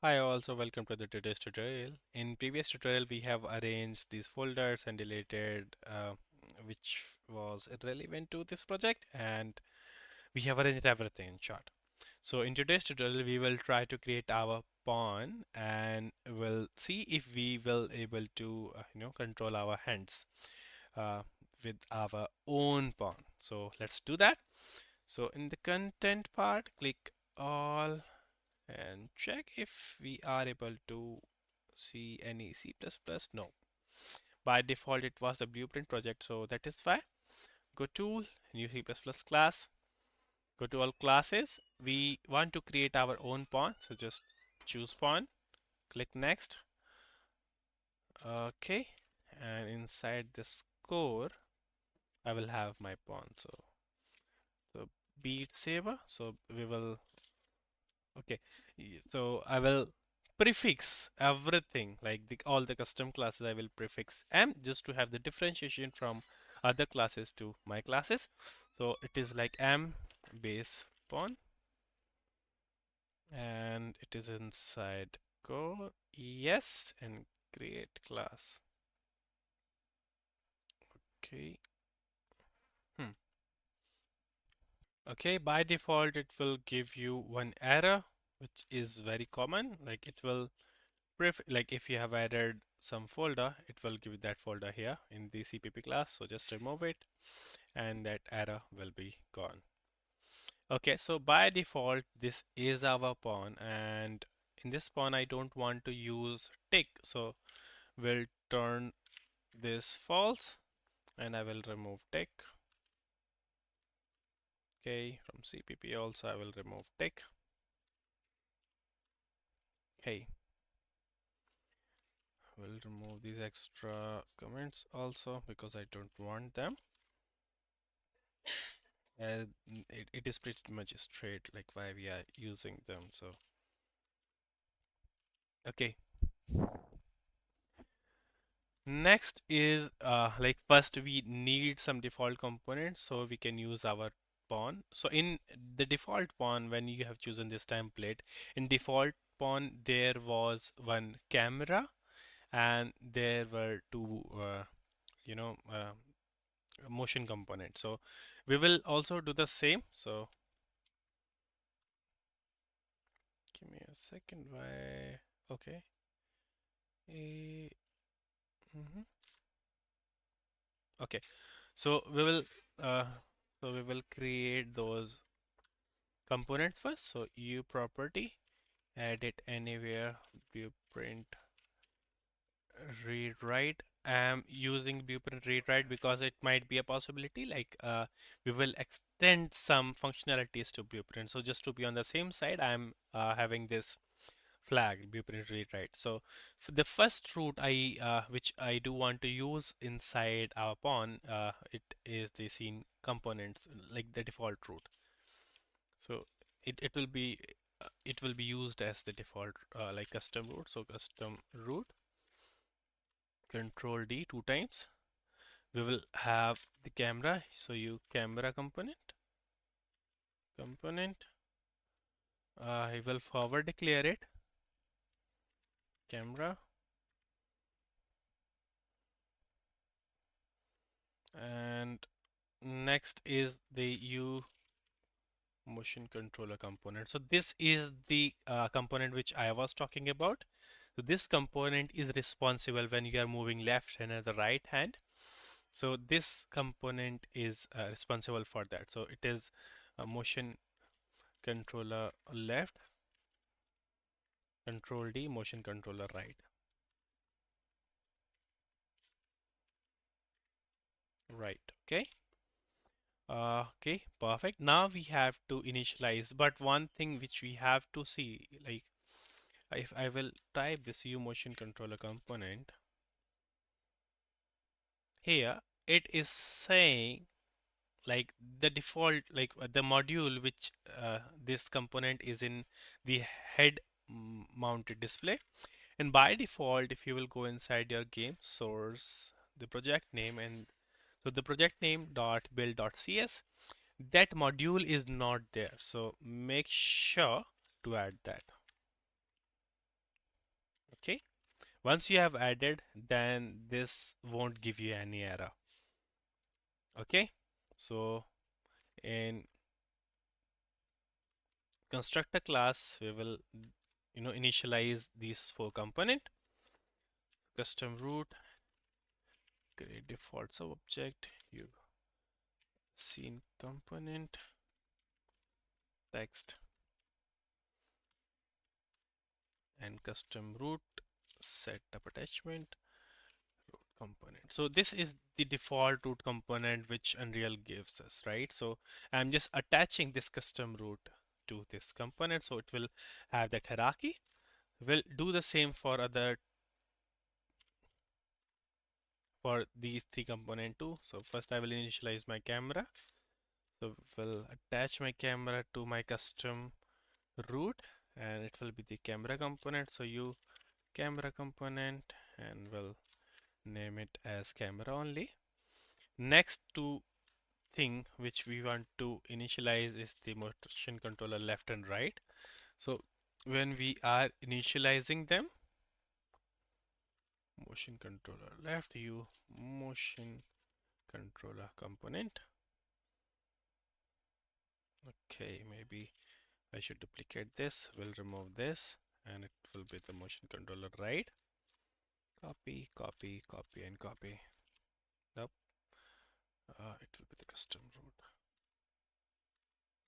Hi, also welcome to the today's tutorial. In previous tutorial, we have arranged these folders and deleted which was irrelevant to this project, and we have arranged everything in short. So in today's tutorial, we will try to create our pawn and we'll see if we will able to control our hands uh, with our own pawn. So let's do that. So in the content part, click all and check if we are able to see any C++. No. By default, it was the blueprint project, so that is fine. Go tool, new C++ class, go to all classes. We want to create our own pawn, so just choose pawn, click next. Okay, and inside this core, I will have my pawn. So beat Saber. So we will Okay, so I will prefix everything like all the custom classes. I will prefix M just to have the differentiation from other classes to my classes. So it is like M base pawn, and it is inside core. Yes, and create class. Okay. Hmm. Okay, by default it will give you one error, which is very common. Like it will like if you have added some folder, it will give you that folder here in the CPP class. So just remove it and that error will be gone. Okay, so by default, this is our pawn, and in this pawn, I don't want to use tick. So we'll turn this false and I will remove tick. Okay, from CPP also I will remove tick. Okay, we'll remove these extra comments also because I don't want them. It is pretty much straight like why we are using them. So okay, next is like first we need some default components so we can use our pawn. So in the default pawn, when you have chosen this template, in default pawn there was one camera and there were two you know uh, motion components. So we will also do the same. So give me a second. Why? Okay. Eh, mhm. Okay, so uh, we will create those components first. So U property, add it anywhere, blueprint read write. I'm using blueprint read write because it might be a possibility like we will extend some functionalities to blueprint. So just to be on the same side, I'm having this flag blueprint read write. So for the first route which I do want to use inside our pawn, it is the scene components like the default route. So it will be used as the default like custom route. So custom route control D two times. We will have the camera. So you camera component. I will forward declare it camera, and next is the U motion controller component. So this is the component which I was talking about. So this component is responsible when you are moving left hand and the right hand. So this component is responsible for that. So it is a motion controller left, control D, motion controller right. Right, okay. Okay, perfect. Now we have to initialize, but one thing which we have to see, like if I will type this U motion controller component here, it is saying like the default, like the module which this component is in the head mounted display. And by default, if you will go inside your game source, the project name, and so the project name dot build dot cs, that module is not there. So make sure to add that. Okay. Once you have added, then this won't give you any error. Okay. So in constructor class, we will initialize these four component: custom root, create default sub object, you scene component, text, and custom root setup attachment root component. So this is the default root component which Unreal gives us, right? So I'm just attaching this custom root to this component, so it will have that hierarchy. We'll do the same for these three component too. So first I will initialize my camera. So we'll attach my camera to my custom root, and it will be the camera component. So you camera component, and we'll name it as camera only. Next two thing which we want to initialize is the motion controller left and right. So when we are initializing them, motion controller left, you motion controller component. Okay, maybe I should duplicate this. We'll remove this, and it will be the motion controller right. Copy, copy, copy, and copy. Nope. It will be the custom root.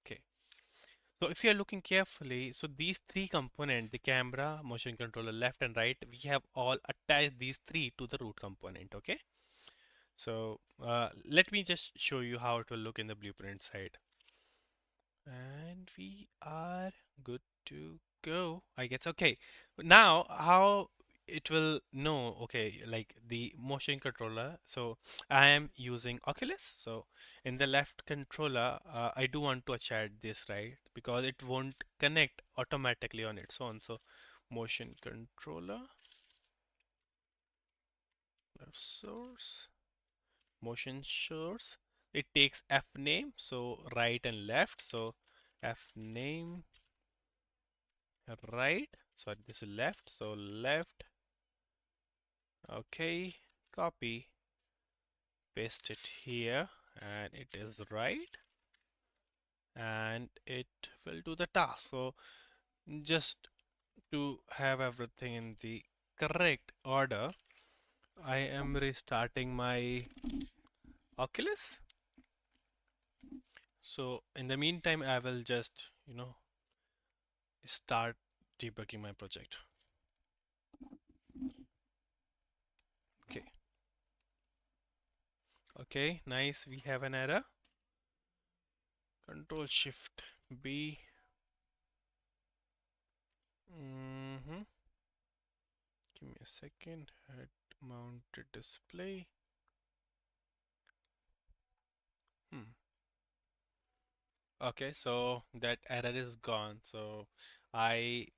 Okay. So if you are looking carefully, so these three components, the camera, motion controller left and right, we have all attached these three to the root component. Okay. So let me just show you how it will look in the blueprint side. And we are good to go, I guess. Okay, now how it will know, okay, like the motion controller. So I am using Oculus. So in the left controller, I do want to attach this, right? Because it won't connect automatically on its own. So motion controller, left source, motion source. It takes F name, so right and left. So F name right, sorry, this is left, so left. Okay, copy, paste it here, and it is right, and it will do the task. So just to have everything in the correct order, I am restarting my Oculus. So in the meantime, I will just start debugging my project. Okay. Okay, nice. We have an error. Control Shift B. Give me a second. Head mounted display. Hmm. Okay, so that error is gone. So I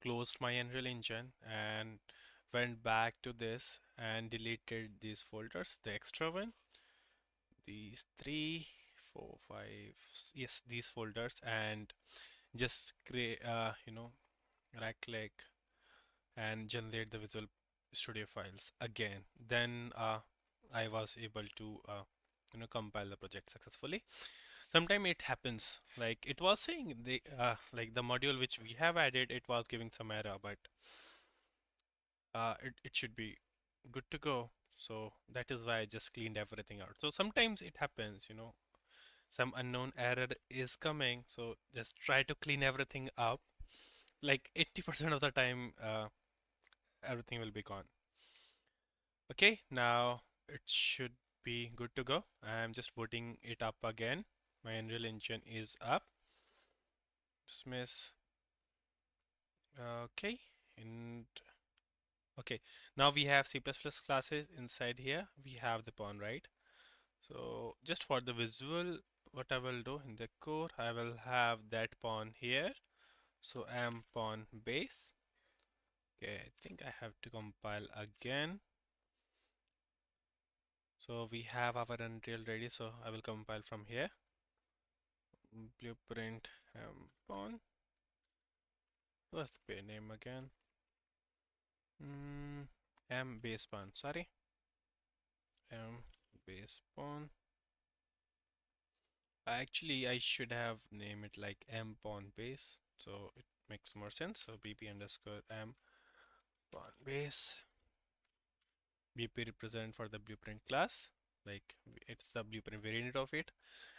closed my Unreal Engine and went back to this and deleted these folders, the extra one, these three, four, five, yes, these folders, and just create, right click and generate the Visual Studio files again. Then I was able to compile the project successfully. Sometimes it happens, like it was saying the like the module which we have added, it was giving some error, but it should be good to go. So that is why I just cleaned everything out. So sometimes it happens, some unknown error is coming, so just try to clean everything up. Like 80% of the time everything will be gone. Okay, now it should be good to go. I'm just booting it up again. My Unreal Engine is up. Dismiss. Okay, and okay, now we have C++ classes inside here. We have the pawn, right? So just for the visual, what I will do in the core, I will have that pawn here. So am pawn base. Okay, I think I have to compile again. So we have our Unreal ready, so I will compile from here. Blueprint pawn. What's the pair name again? Mm, M base pawn. Sorry, M base pawn. Actually, I should have named it like M pawn base, so it makes more sense. So BP underscore M pawn base. BP represent for the blueprint class, like it's the blueprint variant of it.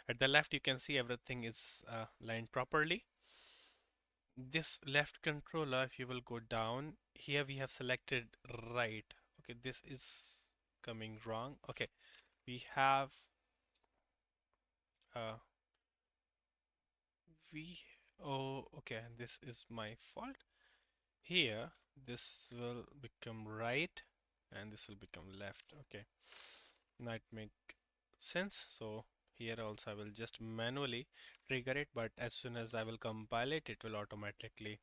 At the left, you can see everything is lined properly. This left controller, if you will go down, here we have selected right. Okay, this is coming wrong. Okay, we have uh, we oh okay, this is my fault. Here, this will become right and this will become left. Okay, now it make sense. So here also I will just manually trigger it, but as soon as I will compile it, it will automatically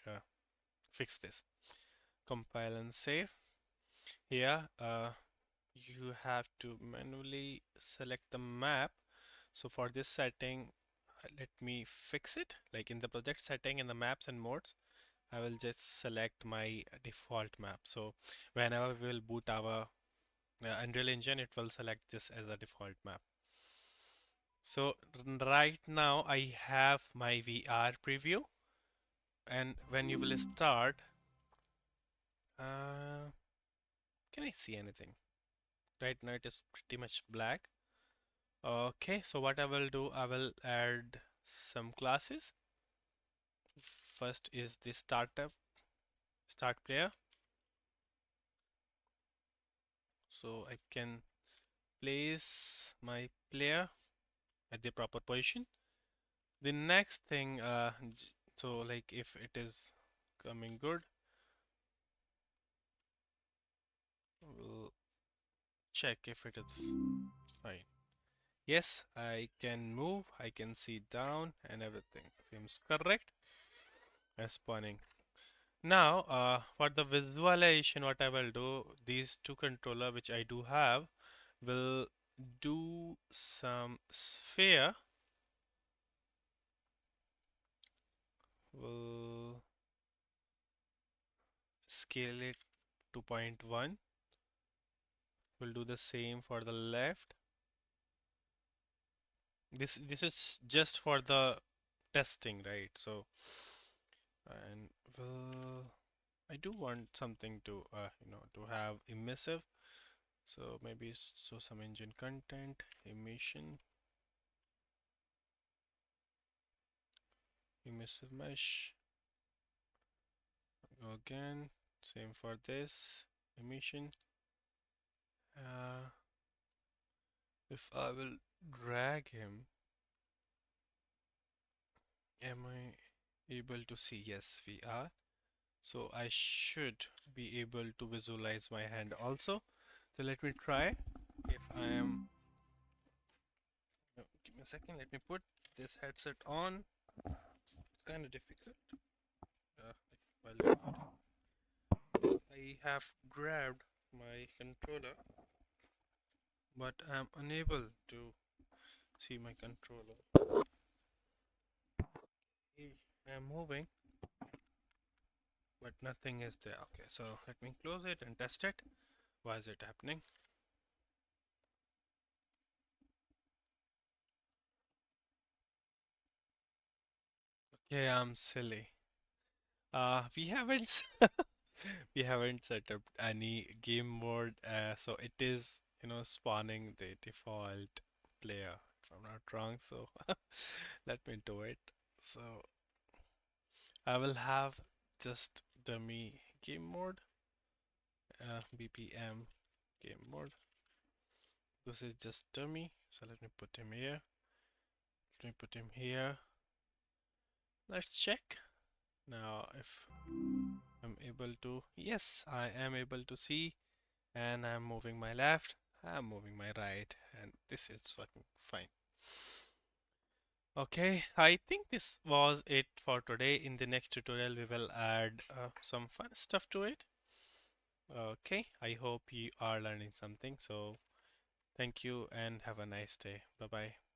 uh, fix this. Compile and save. Here, you have to manually select the map. So for this setting, let me fix it. Like in the project setting in the maps and modes, I will just select my default map. So whenever we will boot our Unreal Engine, it will select this as a default map. So right now I have my VR preview, and when you will start, uh, can I see anything? Right now it is pretty much black. Okay, so what I will do, I will add some classes. First is the start player. So I can place my player at the proper position. The next thing, so like if it is coming good, we'll check if it is fine. Yes, I can move, I can see down and everything seems correct as spawning. Now, for the visualization, what I will do, these two controller which I do have, will do some sphere, will scale it to 0.1, will do the same for the left. This is just for the testing, right? So, and will I do want something to to have emissive. So maybe so some engine content, emission, emissive mesh. Go again, same for this emission. If I will drag him, am I able to see? Yes, we are. So I should be able to visualize my hand also. So let me try if I am. No, give me a second. Let me put this headset on. It's kind of difficult. While I have grabbed my controller, but I'm unable to see my controller. I'm moving, but nothing is there. Okay, so let me close it and test it. Why is it happening? Okay, I'm silly. We haven't we haven't set up any game mode, so it is spawning the default player if I'm not wrong. So let me do it. So I will have just dummy game mode, BPM game mode. This is just dummy. So let me put him here. Let me put him here. Let's check now if I'm able to. Yes, I am able to see, and I'm moving my left. I'm moving my right, and this is fucking fine. Okay, I think this was it for today. In the next tutorial, we will add some fun stuff to it. Okay, I hope you are learning something. So, thank you and have a nice day. Bye bye.